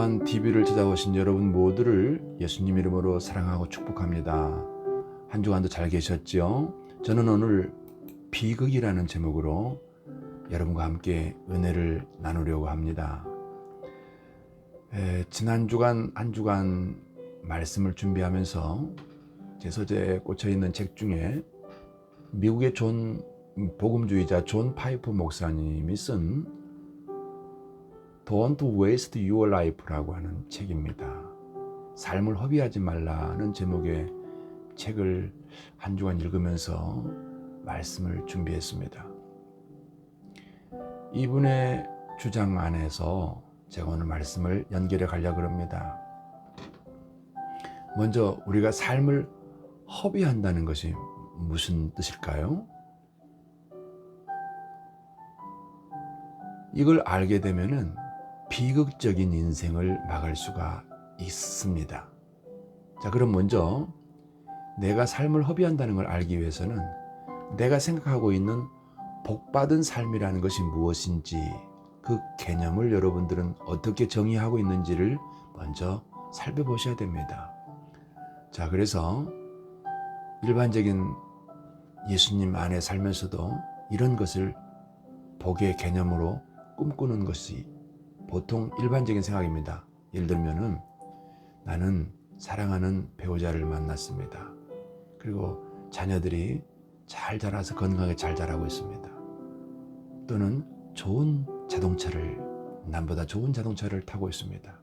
또한 TV를 찾아오신 여러분 모두를 예수님 이름으로 사랑하고 축복합니다. 한 주간도 잘 계셨죠? 저는 오늘 비극이라는 제목으로 여러분과 함께 은혜를 나누려고 합니다. 지난 주간 한 주간 말씀을 준비하면서 제 서재에 꽂혀있는 책 중에 미국의 복음주의자 존 파이프 목사님이 쓴 Don't Waste Your Life라고 하는 책입니다. 삶을 허비하지 말라는 제목의 책을 한 주간 읽으면서 말씀을 준비했습니다. 이분의 주장 안에서 제가 오늘 말씀을 연결해 가려고 합니다. 먼저 우리가 삶을 허비한다는 것이 무슨 뜻일까요? 이걸 알게 되면은 비극적인 인생을 막을 수가 있습니다. 자, 그럼 먼저 내가 삶을 허비한다는 걸 알기 위해서는 내가 생각하고 있는 복받은 삶이라는 것이 무엇인지 그 개념을 여러분들은 어떻게 정의하고 있는지를 먼저 살펴보셔야 됩니다. 자, 그래서 일반적인 예수님 안에 살면서도 이런 것을 복의 개념으로 꿈꾸는 것이 보통 일반적인 생각입니다. 예를 들면은 나는 사랑하는 배우자를 만났습니다. 그리고 자녀들이 잘 자라서 건강하게 잘 자라고 있습니다. 또는 좋은 자동차를, 남보다 좋은 자동차를 타고 있습니다.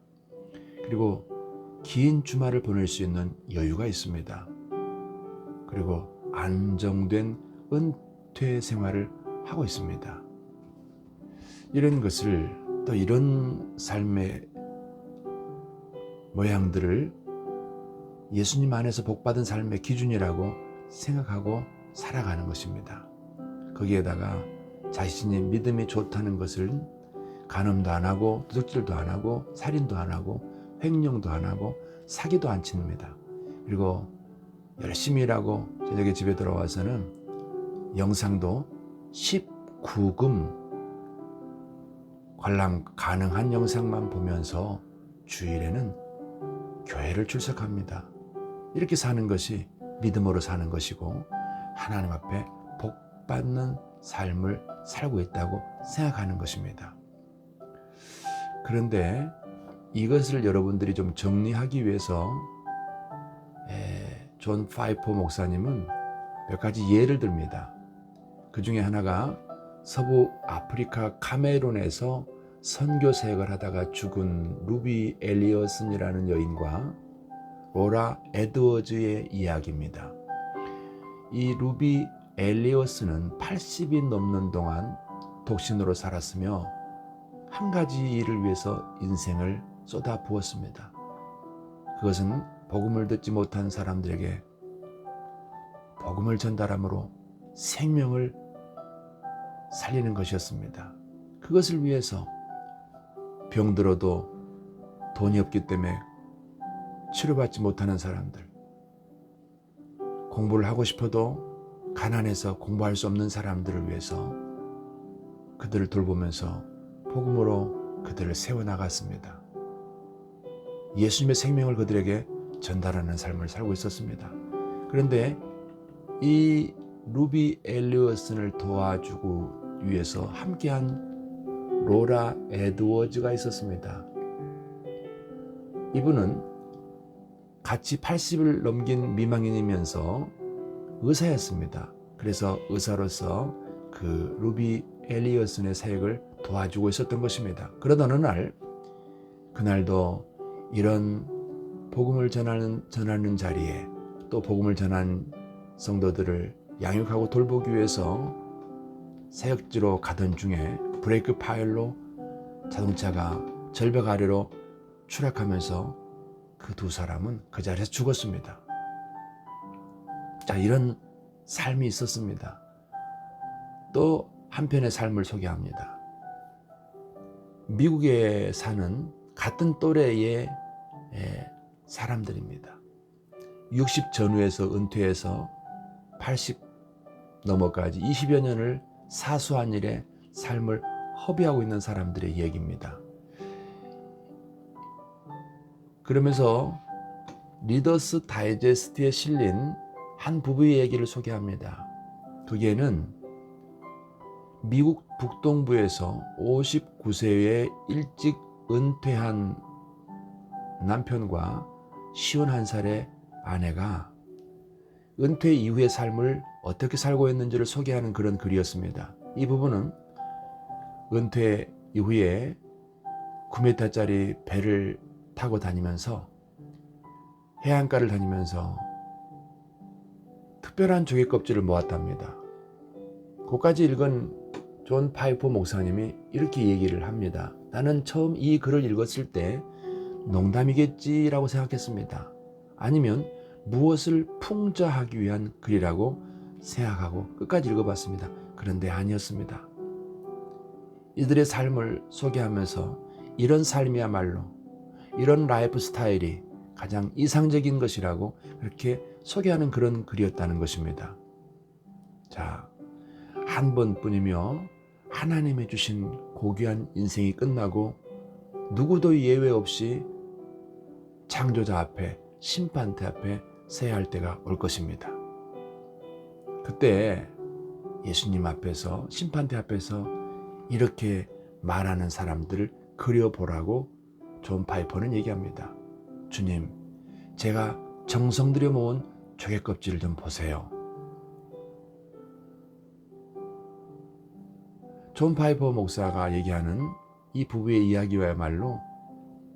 그리고 긴 주말을 보낼 수 있는 여유가 있습니다. 그리고 안정된 은퇴 생활을 하고 있습니다. 이런 것을 또 이런 삶의 모양들을 예수님 안에서 복받은 삶의 기준이라고 생각하고 살아가는 것입니다. 거기에다가 자신이 믿음이 좋다는 것을 간음도 안 하고 도둑질도 안 하고 살인도 안 하고 횡령도 안 하고 사기도 안 칩니다. 그리고 열심히 일하고 저녁에 집에 들어와서는 영상도 19금 관람 가능한 영상만 보면서 주일에는 교회를 출석합니다. 이렇게 사는 것이 믿음으로 사는 것이고 하나님 앞에 복받는 삶을 살고 있다고 생각하는 것입니다. 그런데 이것을 여러분들이 좀 정리하기 위해서 존 파이퍼 목사님은 몇 가지 예를 듭니다. 그 중에 하나가 서부 아프리카 카메룬에서 선교 사역을 하다가 죽은 루비 엘리어슨이라는 여인과 로라 에드워즈의 이야기입니다. 이 루비 엘리어슨은 80이 넘는 동안 독신으로 살았으며 한 가지 일을 위해서 인생을 쏟아 부었습니다. 그것은 복음을 듣지 못한 사람들에게 복음을 전달함으로 생명을 살리는 것이었습니다. 그것을 위해서 병들어도 돈이 없기 때문에 치료받지 못하는 사람들, 공부를 하고 싶어도 가난해서 공부할 수 없는 사람들을 위해서 그들을 돌보면서 복음으로 그들을 세워나갔습니다. 예수님의 생명을 그들에게 전달하는 삶을 살고 있었습니다. 그런데 이 루비 엘리어슨을 도와주고 위해서 함께한 로라 에드워즈가 있었습니다. 이분은 같이 80을 넘긴 미망인이면서 의사였습니다. 그래서 의사로서 그 루비 엘리어슨의 사역을 도와주고 있었던 것입니다. 그러던 어느 날, 그날도 이런 복음을 전하는 자리에 또 복음을 전한 성도들을 양육하고 돌보기 위해서 사역지로 가던 중에 브레이크 파일로 자동차가 절벽 아래로 추락하면서 그 두 사람은 그 자리에서 죽었습니다. 자, 이런 삶이 있었습니다. 또 한편의 삶을 소개합니다. 미국에 사는 같은 또래의 사람들입니다. 60 전후에서 은퇴해서 80 넘어까지 20여 년을 사소한 일에 삶을 허비하고 있는 사람들의 얘기입니다. 60 전후에서 은퇴해서 80 넘어까지 20여 년을 사소한 일에 삶을 허비하고 있는 사람들의 얘기입니다. 20여 년을 사소한 일에 삶을 허비하고 있는 사람들의 얘기입니다. 60 전후에서 은퇴해서 80 넘어까지 20여 년을 삶을 허비하고 있는 사람들의 얘기입니다. 그러면서 리더스 다이제스트에 실린 한 부부의 얘기를 소개합니다. 거기에는 미국 북동부에서 59세에 일찍 은퇴한 남편과 51살의 아내가 은퇴 이후의 삶을 어떻게 살고 있는지를 소개하는 그런 글이었습니다. 이 부분은 은퇴 이후에 9m짜리 배를 타고 다니면서 해안가를 다니면서 특별한 조개 껍질을 모았답니다. 그까지 읽은 존 파이퍼 목사님이 이렇게 얘기를 합니다. 나는 처음 이 글을 읽었을 때 농담이겠지라고 생각했습니다. 아니면 무엇을 풍자하기 위한 글이라고 생각하고 끝까지 읽어봤습니다. 그런데 아니었습니다. 이들의 삶을 소개하면서 이런 삶이야말로 이런 라이프 스타일이 가장 이상적인 것이라고 그렇게 소개하는 그런 글이었다는 것입니다. 자, 한 번뿐이며 하나님이 주신 고귀한 인생이 끝나고 누구도 예외 없이 창조자 앞에 심판대 앞에 서야 할 때가 올 것입니다. 그때 예수님 앞에서 심판대 앞에서 이렇게 말하는 사람들을 그려보라고 존 파이퍼는 얘기합니다. 주님, 제가 정성 들여 모은 조개 껍질을 좀 보세요. 존 파이퍼 목사가 얘기하는 이 부부의 이야기와야말로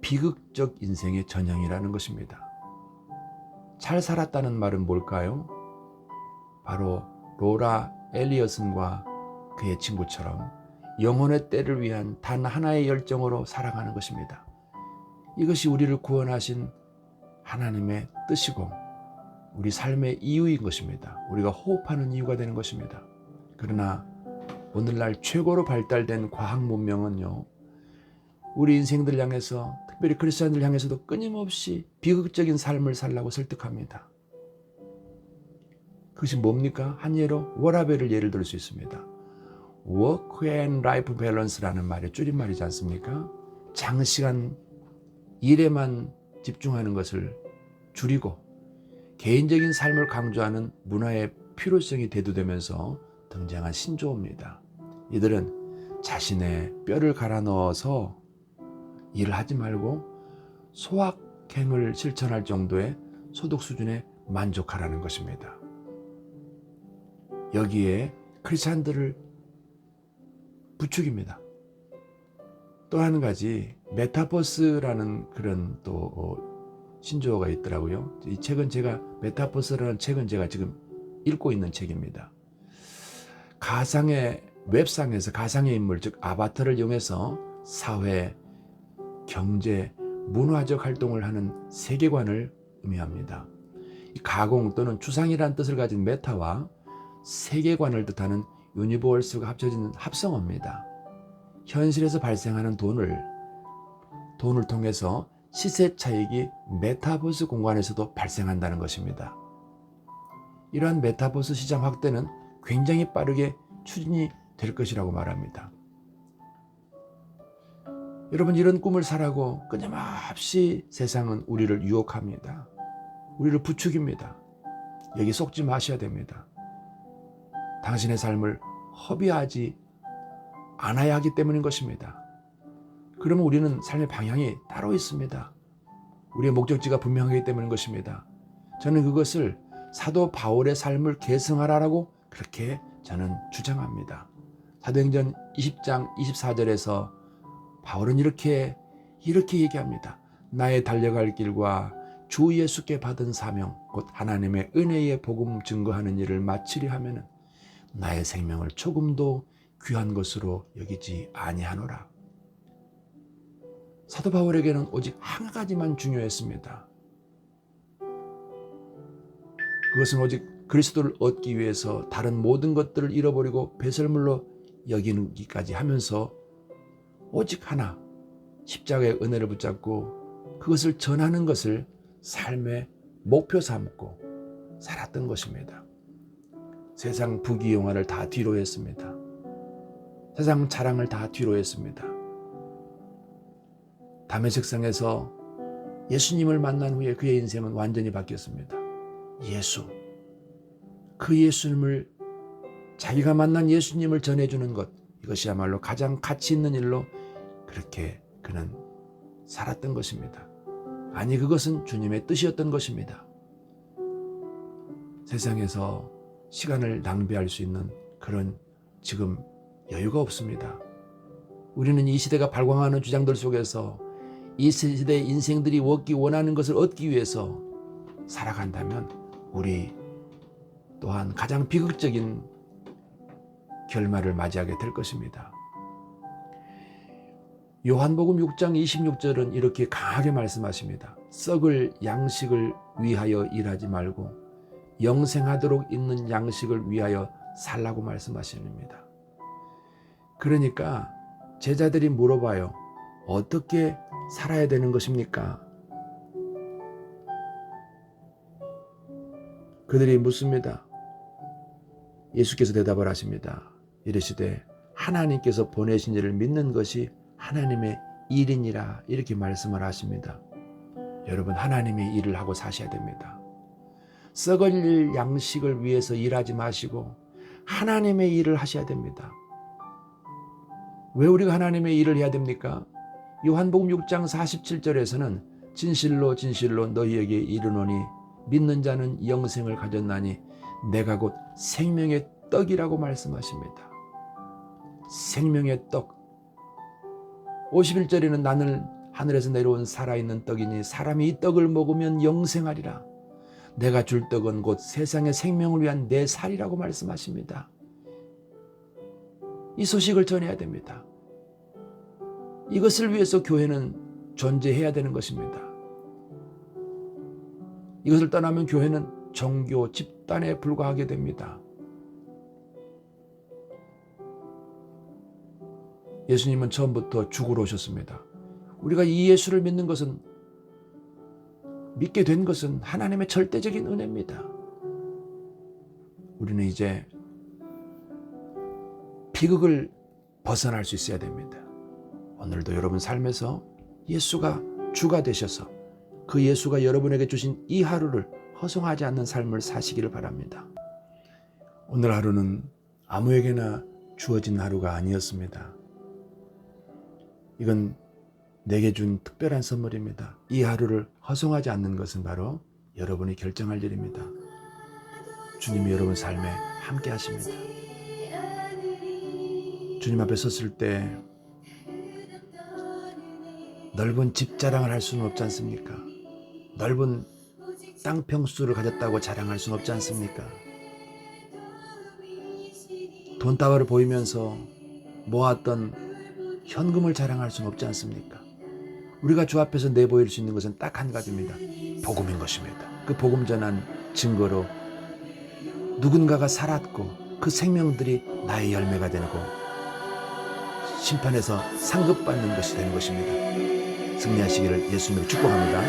비극적 인생의 전형이라는 것입니다. 잘 살았다는 말은 뭘까요? 바로 로라 엘리엇슨과 그의 친구처럼 영혼의 때를 위한 단 하나의 열정으로 살아가는 것입니다. 이것이 우리를 구원하신 하나님의 뜻이고 우리 삶의 이유인 것입니다. 우리가 호흡하는 이유가 되는 것입니다. 그러나 오늘날 최고로 발달된 과학 문명은요, 우리 인생들 향해서 특별히 크리스천들 향해서도 끊임없이 비극적인 삶을 살라고 설득합니다. 그것이 뭡니까? 한 예로 워라밸을 예를 들 수 있습니다. Work and Life Balance라는 말의 줄임말이지 않습니까? 장시간 일에만 집중하는 것을 줄이고 개인적인 삶을 강조하는 문화의 필요성이 대두되면서 등장한 신조어입니다. 이들은 자신의 뼈를 갈아 넣어서 일을 하지 말고 소확행을 실천할 정도의 소득 수준에 만족하라는 것입니다. 여기에 크리스찬들을 부추깁니다. 또 한 가지 메타버스라는 그런 또 신조어가 있더라고요. 이 책은 제가 메타버스라는 책은 제가 지금 읽고 있는 책입니다. 가상의 웹상에서 가상의 인물 즉 아바타를 이용해서 사회, 경제, 문화적 활동을 하는 세계관을 의미합니다. 이 가공 또는 추상이라는 뜻을 가진 메타와 세계관을 뜻하는 유니버스가 합쳐진 합성어입니다. 현실에서 발생하는 돈을 통해서 시세 차익이 메타버스 공간에서도 발생한다는 것입니다. 이러한 메타버스 시장 확대는 굉장히 빠르게 추진이 될 것이라고 말합니다. 여러분, 이런 꿈을 사라고 끊임없이 세상은 우리를 유혹합니다. 우리를 부추깁니다. 여기 속지 마셔야 됩니다. 당신의 삶을 허비하지 않아야 하기 때문인 것입니다. 그러면 우리는 삶의 방향이 따로 있습니다. 우리의 목적지가 분명하기 때문인 것입니다. 저는 그것을 사도 바울의 삶을 계승하라라고 그렇게 저는 주장합니다. 사도행전 20장 24절에서 바울은 이렇게 얘기합니다. 나의 달려갈 길과 주 예수께 받은 사명 곧 하나님의 은혜의 복음 증거하는 일을 마치려 하면은 나의 생명을 조금도 귀한 것으로 여기지 아니하노라. 사도 바울에게는 오직 한 가지만 중요했습니다. 그것은 오직 그리스도를 얻기 위해서 다른 모든 것들을 잃어버리고 배설물로 여기기까지 하면서 오직 하나, 십자가의 은혜를 붙잡고 그것을 전하는 것을 삶의 목표 삼고 살았던 것입니다. 세상 부귀영화를 다 뒤로 했습니다. 세상 자랑을 다 뒤로 했습니다. 다메섹성에서 예수님을 만난 후에 그의 인생은 완전히 바뀌었습니다. 그 예수님을, 자기가 만난 예수님을 전해주는 것, 이것이야말로 가장 가치 있는 일로 그렇게 그는 살았던 것입니다. 아니, 그것은 주님의 뜻이었던 것입니다. 세상에서 시간을 낭비할 수 있는 그런 지금 여유가 없습니다. 우리는 이 시대가 발광하는 주장들 속에서 이 시대의 인생들이 원하는 것을 얻기 위해서 살아간다면 우리 또한 가장 비극적인 결말을 맞이하게 될 것입니다. 요한복음 6장 26절은 이렇게 강하게 말씀하십니다. 썩을 양식을 위하여 일하지 말고 영생하도록 있는 양식을 위하여 살라고 말씀하십니다. 그러니까 제자들이 물어봐요. 어떻게 살아야 되는 것입니까? 그들이 묻습니다. 예수께서 대답을 하십니다. 이르시되 하나님께서 보내신 이를 믿는 것이 하나님의 일이니라, 이렇게 말씀을 하십니다. 여러분, 하나님의 일을 하고 사셔야 됩니다. 썩을 양식을 위해서 일하지 마시고 하나님의 일을 하셔야 됩니다. 왜 우리가 하나님의 일을 해야 됩니까? 요한복음 6장 47절에서는 진실로 진실로 너희에게 이르노니 믿는 자는 영생을 가졌나니 내가 곧 생명의 떡이라고 말씀하십니다. 생명의 떡. 51절에는 나는 하늘에서 내려온 살아있는 떡이니 사람이 이 떡을 먹으면 영생하리라. 내가 줄 떡은 곧 세상의 생명을 위한 내 살이라고 말씀하십니다. 이 소식을 전해야 됩니다. 이것을 위해서 교회는 존재해야 되는 것입니다. 이것을 떠나면 교회는 종교 집단에 불과하게 됩니다. 예수님은 처음부터 죽으러 오셨습니다. 우리가 이 예수를 믿는 것은, 믿게 된 것은 하나님의 절대적인 은혜입니다. 우리는 이제 비극을 벗어날 수 있어야 됩니다. 오늘도 여러분 삶에서 예수가 주가 되셔서 그 예수가 여러분에게 주신 이 하루를 허송하지 않는 삶을 사시기를 바랍니다. 오늘 하루는 아무에게나 주어진 하루가 아니었습니다. 이건 내게 준 특별한 선물입니다. 이 하루를 허송하지 않는 것은 바로 여러분이 결정할 일입니다. 주님이 여러분 삶에 함께 하십니다. 주님 앞에 섰을 때 넓은 집 자랑을 할 수는 없지 않습니까? 넓은 땅 평수를 가졌다고 자랑할 수는 없지 않습니까? 돈다발을 보이면서 모았던 현금을 자랑할 수는 없지 않습니까? 우리가 주 앞에서 내보일 수 있는 것은 딱 한 가지입니다. 복음인 것입니다. 그 복음 전한 증거로 누군가가 살았고 그 생명들이 나의 열매가 되고 심판에서 상급받는 것이 되는 것입니다. 승리하시기를 예수님으로 축복합니다.